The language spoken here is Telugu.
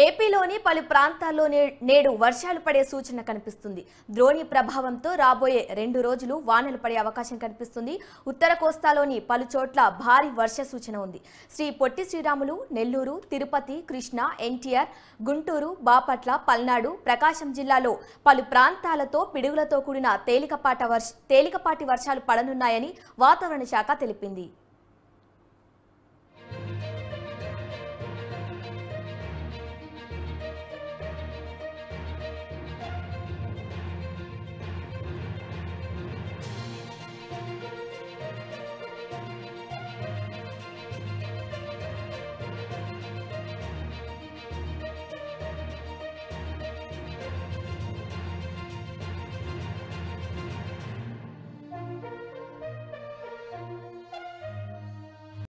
ఏపీలోని పలు ప్రాంతాల్లో నేడు వర్షాలు పడే సూచన కనిపిస్తుంది. ద్రోణి ప్రభావంతో రాబోయే 2 రోజులు వానలు పడే అవకాశం కనిపిస్తుంది. ఉత్తర కోస్తాలోని పలు చోట్ల భారీ వర్ష సూచన ఉంది. శ్రీ పొట్టి శ్రీరాములు, నెల్లూరు, తిరుపతి, కృష్ణా, ఎన్టీఆర్, గుంటూరు, బాపట్ల, పల్నాడు, ప్రకాశం జిల్లాలో పలు ప్రాంతాలతో పిడుగులతో కూడిన తేలికపాటి వర్షాలు పడనున్నాయని వాతావరణ శాఖ తెలిపింది.